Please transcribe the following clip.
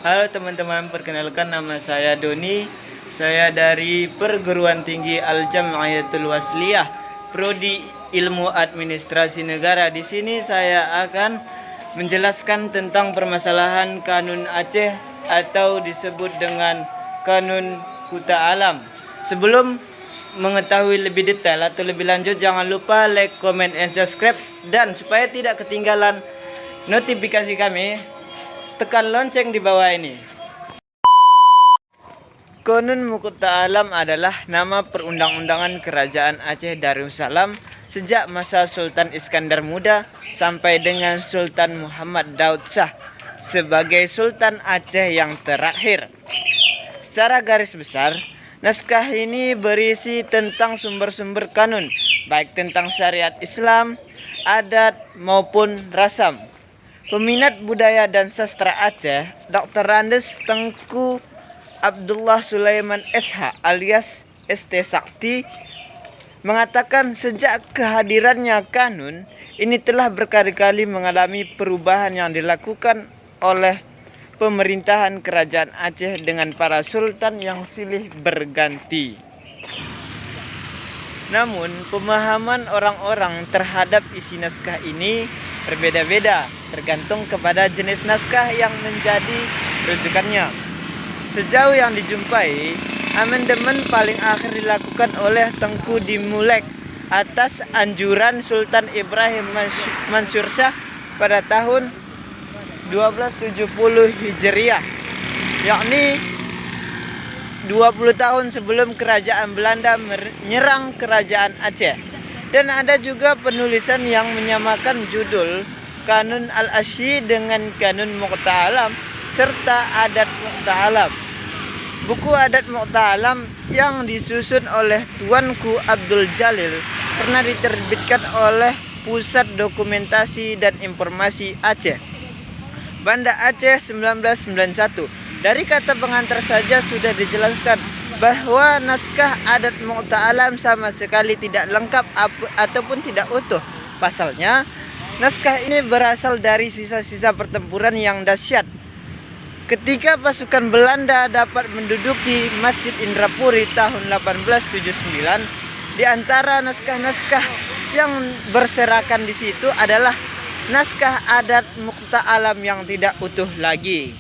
Halo teman-teman, perkenalkan nama saya Doni. Saya dari Perguruan Tinggi Al-Jam'iyatul Wasliyah, Prodi Ilmu Administrasi Negara. Di sini saya akan menjelaskan tentang permasalahan Kanun Aceh atau disebut dengan Kanun Kuta Alam. Sebelum mengetahui lebih detail atau lebih lanjut, jangan lupa like, comment, and subscribe. Dan supaya tidak ketinggalan notifikasi kami, tekan lonceng di bawah ini. Kanun Kuta Alam adalah nama perundang-undangan Kerajaan Aceh Darussalam sejak masa Sultan Iskandar Muda sampai dengan Sultan Muhammad Daud Shah sebagai Sultan Aceh yang terakhir. Secara garis besar, naskah ini berisi tentang sumber-sumber kanun, baik tentang syariat Islam, adat maupun rasam. Peminat budaya dan sastra Aceh, Dr. Andes Tengku Abdullah Sulaiman SH alias ST Sakti mengatakan sejak kehadirannya kanun ini telah berkali-kali mengalami perubahan yang dilakukan oleh pemerintahan kerajaan Aceh dengan para sultan yang silih berganti. Namun, pemahaman orang-orang terhadap isi naskah ini berbeda-beda, tergantung kepada jenis naskah yang menjadi rujukannya. Sejauh yang dijumpai, amandemen paling akhir dilakukan oleh Tengku Dimulek atas anjuran Sultan Ibrahim Mansur Shah pada tahun 1270 Hijriah, yakni 20 tahun sebelum kerajaan Belanda menyerang kerajaan Aceh. Dan ada juga penulisan yang menyamakan judul Kanun Al-Asyi dengan Kanun Kuta Alam serta Adat Kuta Alam. Buku Adat Kuta Alam yang disusun oleh Tuanku Abdul Jalil pernah diterbitkan oleh Pusat Dokumentasi dan Informasi Aceh, Banda Aceh 1991. Dari kata pengantar saja sudah dijelaskan bahwa naskah Adat Kuta Alam sama sekali tidak lengkap ataupun tidak utuh. Pasalnya, naskah ini berasal dari sisa-sisa pertempuran yang dahsyat ketika pasukan Belanda dapat menduduki Masjid Indrapuri tahun 1879. Di antara naskah-naskah yang berserakan di situ adalah naskah Adat Kuta Alam yang tidak utuh lagi.